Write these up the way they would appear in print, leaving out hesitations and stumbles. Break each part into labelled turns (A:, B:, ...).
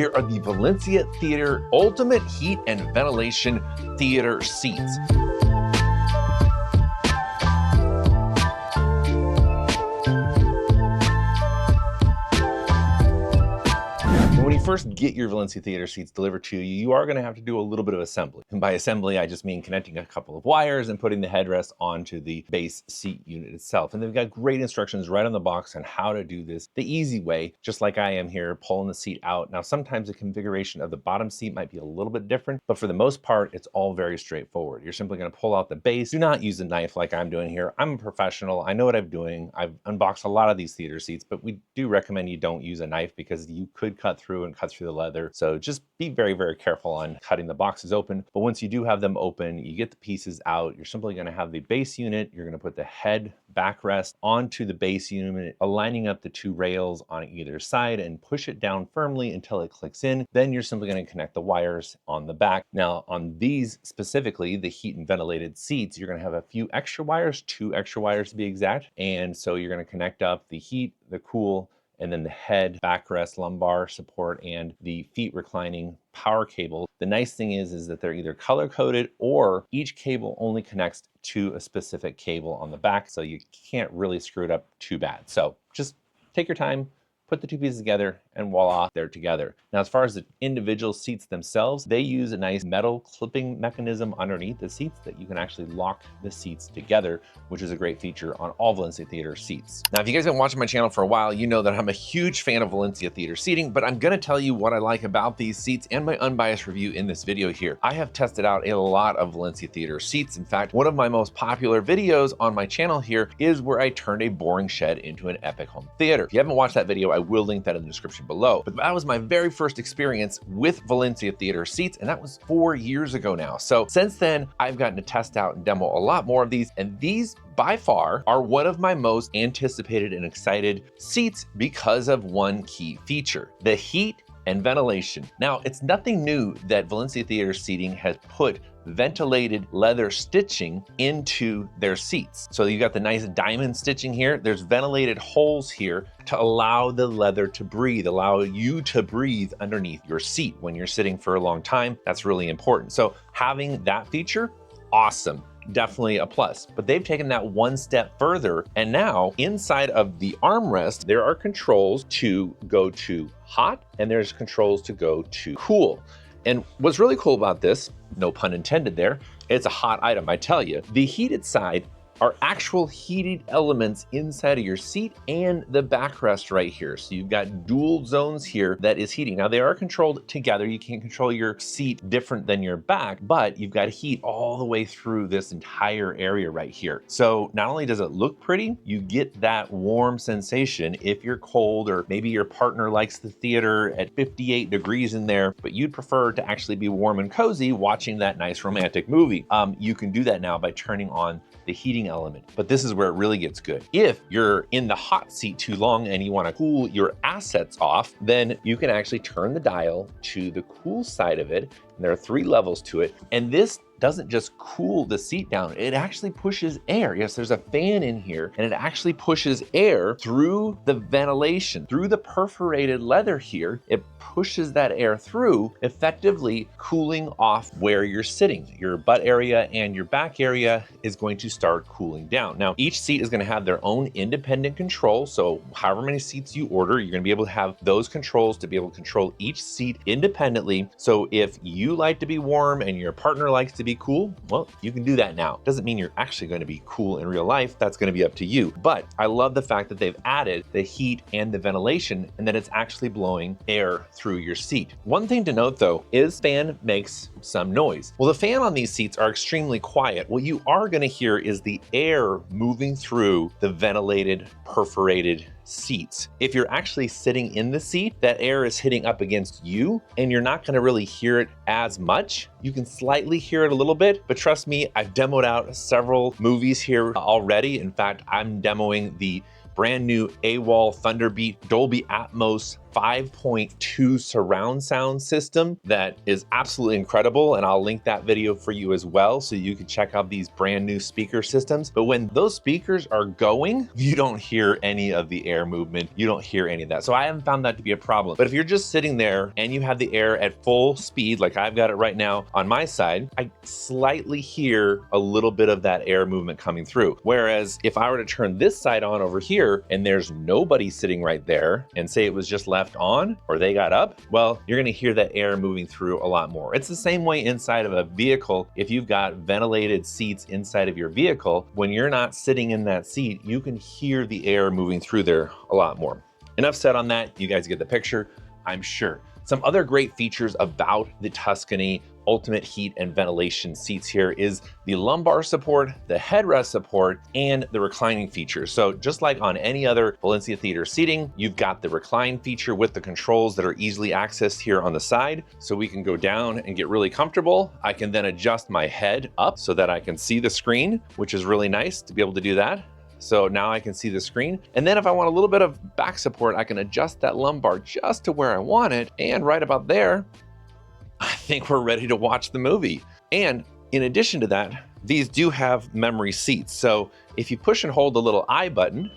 A: here are the Valencia Theater Ultimate Heat and Ventilation Theater Seats. When you first get your Valencia Theater seats delivered to you, you are going to have to do a little bit of assembly. And by assembly, I just mean connecting a couple of wires and putting the headrest onto the base seat unit itself. And they've got great instructions right on the box on how to do this the easy way, just like I am here, pulling the seat out. Now, sometimes the configuration of the bottom seat might be a little bit different, but for the most part, it's all very straightforward. You're simply going to pull out the base. Do not use a knife like I'm doing here. I'm a professional. I know what I'm doing. I've unboxed a lot of these theater seats, but we do recommend you don't use a knife because you could cut through the leather. So just be very, very careful on cutting the boxes open. But once you do have them open, you get the pieces out. You're simply going to have the base unit. You're going to put the head backrest onto the base unit, aligning up the two rails on either side and push it down firmly until it clicks in. Then you're simply going to connect the wires on the back. Now on these specifically, the heat and ventilated seats, you're going to have a few extra wires, 2 extra wires to be exact. And so you're going to connect up the heat, the cool, and then the head, backrest, lumbar support, and the feet reclining power cable. The nice thing is that they're either color-coded or each cable only connects to a specific cable on the back, so you can't really screw it up too bad. So just take your time, put the two pieces together, and voila, they're together. Now, as far as the individual seats themselves, they use a nice metal clipping mechanism underneath the seats that you can actually lock the seats together, which is a great feature on all Valencia Theater seats. Now, if you guys have been watching my channel for a while, you know that I'm a huge fan of Valencia Theater seating, but I'm gonna tell you what I like about these seats and my unbiased review in this video here. I have tested out a lot of Valencia Theater seats. In fact, one of my most popular videos on my channel here is where I turned a boring shed into an epic home theater. If you haven't watched that video, I will link that in the description below. But that was my very first experience with Valencia Theater seats, and that was 4 years ago now. So since then, I've gotten to test out and demo a lot more of these, and these by far are one of my most anticipated and excited seats because of one key feature: the heat and ventilation. Now, it's nothing new that Valencia Theater seating has put ventilated leather stitching into their seats. So you got the nice diamond stitching here. There's ventilated holes here to allow the leather to breathe, allow you to breathe underneath your seat when you're sitting for a long time. That's really important. So having that feature, awesome. Definitely a plus. But they've taken that one step further, and now inside of the armrest, there are controls to go to hot and there's controls to go to cool. And what's really cool about this, no pun intended there, it's a hot item, I tell you. The heated side are actual heated elements inside of your seat and the backrest right here. So you've got dual zones here that is heating. Now they are controlled together. You can't control your seat different than your back, but you've got heat all the way through this entire area right here. So not only does it look pretty, you get that warm sensation if you're cold, or maybe your partner likes the theater at 58 degrees in there, but you'd prefer to actually be warm and cozy watching that nice romantic movie. You can do that now by turning on the heating element. But this is where it really gets good. If you're in the hot seat too long and you want to cool your assets off, then you can actually turn the dial to the cool side of it. And there are 3 levels to it. And this doesn't just cool the seat down, it actually pushes air. Yes, there's a fan in here, and it actually pushes air through the ventilation, through the perforated leather here. It pushes that air through, effectively cooling off where you're sitting. Your butt area and your back area is going to start cooling down. Now, each seat is going to have their own independent control. So however many seats you order, you're going to be able to have those controls to be able to control each seat independently. So if you like to be warm and your partner likes to be cool, well, you can do that now. Doesn't mean you're actually going to be cool in real life. That's going to be up to you. But I love the fact that they've added the heat and the ventilation, and that it's actually blowing air through your seat. One thing to note though is fan makes some noise. Well, the fan on these seats are extremely quiet. What you are going to hear is the air moving through the ventilated, perforated seats. If you're actually sitting in the seat, that air is hitting up against you and you're not going to really hear it as much. You can slightly hear it a little bit, but trust me, I've demoed out several movies here already. In fact, I'm demoing the brand new AWOL Thunderbeat Dolby Atmos 5.2 surround sound system that is absolutely incredible, and I'll link that video for you as well so you can check out these brand new speaker systems. But when those speakers are going, you don't hear any of the air movement. You don't hear any of that. So I haven't found that to be a problem. But if you're just sitting there and you have the air at full speed, like I've got it right now on my side, I slightly hear a little bit of that air movement coming through. Whereas if I were to turn this side on over here and there's nobody sitting right there and say it was just left on or they got up, well, you're gonna hear that air moving through a lot more. It's the same way inside of a vehicle. If you've got ventilated seats inside of your vehicle, when you're not sitting in that seat, you can hear the air moving through there a lot more. Enough said on that. You guys get the picture, I'm sure. Some other great features about the Tuscany Ultimate Heat and Ventilation seats here is the lumbar support, the headrest support, and the reclining feature. So just like on any other Valencia Theater seating, you've got the recline feature with the controls that are easily accessed here on the side. So we can go down and get really comfortable. I can then adjust my head up so that I can see the screen, which is really nice to be able to do that. So now I can see the screen. And then if I want a little bit of back support, I can adjust that lumbar just to where I want it. And right about there, I think we're ready to watch the movie. And in addition to that, these do have memory seats. So if you push and hold the little I button,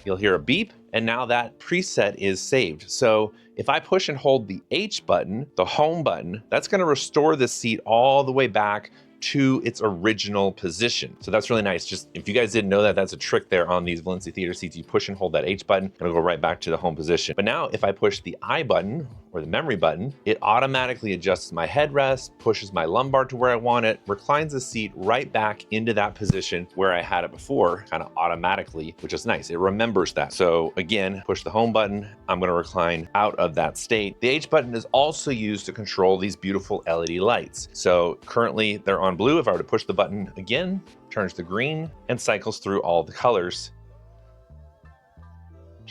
A: you'll hear a beep, and now that preset is saved. So if I push and hold the H button, the home button, that's gonna restore the seat all the way back to its original position. So that's really nice. Just if you guys didn't know that, that's a trick there on these Valencia Theater seats. You push and hold that H button, and it'll go right back to the home position. But now if I push the I button or the memory button, it automatically adjusts my headrest, pushes my lumbar to where I want it, reclines the seat right back into that position where I had it before, kind of automatically, which is nice. It remembers that. So again, push the home button, I'm gonna recline out of that state. The H button is also used to control these beautiful LED lights. So currently they're on blue. If I were to push the button again, turns to green and cycles through all the colors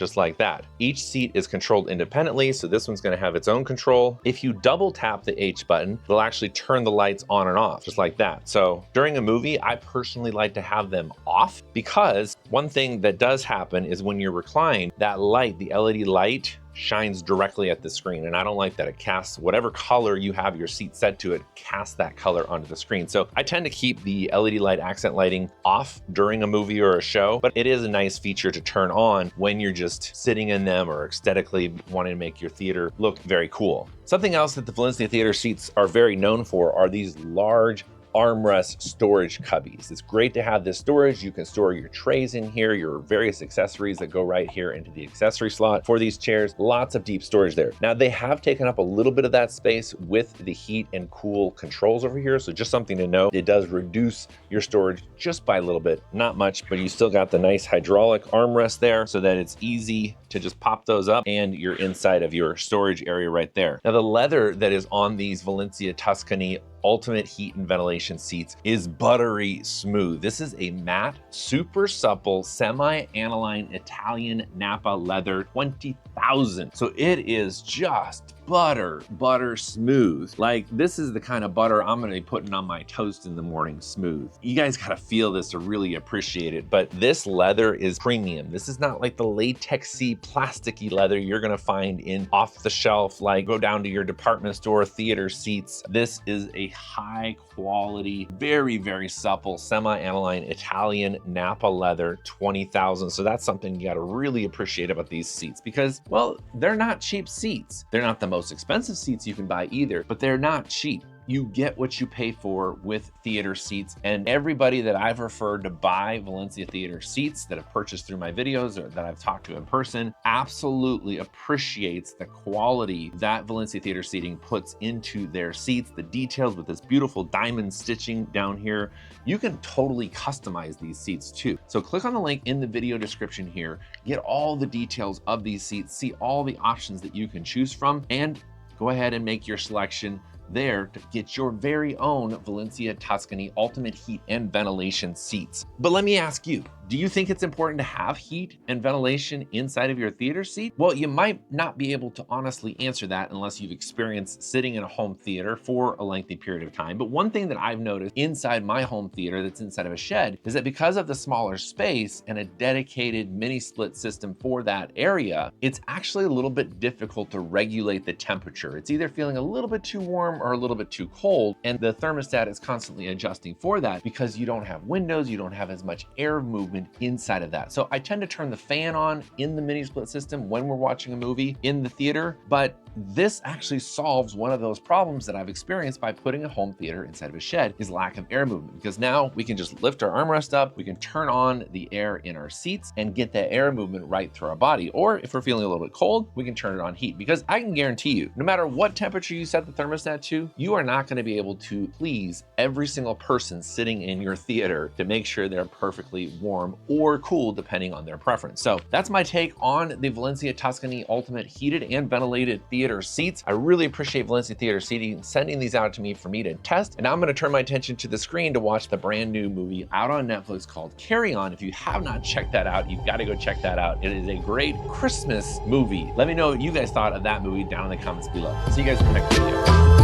A: just like that. Each seat is controlled independently, so this one's gonna have its own control. If you double tap the H button, it'll actually turn the lights on and off, just like that. So during a movie, I personally like to have them off because one thing that does happen is when you're reclined, that light, the LED light, shines directly at the screen, and I don't like that. It casts whatever color you have your seat set to, it casts that color onto the screen. So I tend to keep the LED light accent lighting off during a movie or a show, but it is a nice feature to turn on when you're just sitting in them or aesthetically wanting to make your theater look very cool. Something else that the Valencia Theater seats are very known for are these large armrest storage cubbies. It's great to have this storage. You can store your trays in here, your various accessories that go right here into the accessory slot for these chairs. Lots of deep storage there. Now they have taken up a little bit of that space with the heat and cool controls over here. So just something to know, it does reduce your storage just by a little bit, not much, but you still got the nice hydraulic armrest there so that it's easy to just pop those up and you're inside of your storage area right there. Now the leather that is on these Valencia Tuscany Ultimate Heat and Ventilation seats is buttery smooth. This is a matte, super supple, semi-aniline Italian Napa leather 20,000. So it is just butter smooth. Like this is the kind of butter I'm gonna be putting on my toast in the morning, smooth. You guys gotta feel this to really appreciate it, but this leather is premium. This is not like the latexy, plasticky leather you're gonna find in off the shelf, like go down to your department store theater seats. This is a high quality, very supple, semi-aniline Italian Napa leather 20,000. So that's something you gotta really appreciate about these seats because, well, they're not cheap seats. They're not the most expensive seats you can buy either, but they're not cheap. You get what you pay for with theater seats, and everybody that I've referred to buy Valencia Theater seats that have purchased through my videos or that I've talked to in person absolutely appreciates the quality that Valencia Theater seating puts into their seats, the details with this beautiful diamond stitching down here. You can totally customize these seats too. So click on the link in the video description here, get all the details of these seats, see all the options that you can choose from, and go ahead and make your selection there to get your very own Valencia Tuscany Ultimate Heat and Ventilation seats. But let me ask you, Do you think it's important to have heat and ventilation inside of your theater seat? Well, you might not be able to honestly answer that unless you've experienced sitting in a home theater for a lengthy period of time. But one thing that I've noticed inside my home theater that's inside of a shed is that because of the smaller space and a dedicated mini split system for that area, it's actually a little bit difficult to regulate the temperature. It's either feeling a little bit too warm or a little bit too cold, and the thermostat is constantly adjusting for that because you don't have windows, you don't have as much air movement inside of that. So I tend to turn the fan on in the mini split system when we're watching a movie in the theater, but this actually solves one of those problems that I've experienced by putting a home theater inside of a shed, is lack of air movement, because now we can just lift our armrest up, we can turn on the air in our seats and get that air movement right through our body. Or if we're feeling a little bit cold, we can turn it on heat, because I can guarantee you, no matter what temperature you set the thermostat to, you are not going to be able to please every single person sitting in your theater to make sure they're perfectly warm or cool depending on their preference. So that's my take on the Valencia Tuscany Ultimate Heated and Ventilated Theater Seats. I really appreciate Valencia Theater Seating sending these out to me for me to test. And now I'm going to turn my attention to the screen to watch the brand new movie out on Netflix called Carry On. If you have not checked that out, you've got to go check that out. It is a great Christmas movie. Let me know what you guys thought of that movie down in the comments below. See you guys in the next video.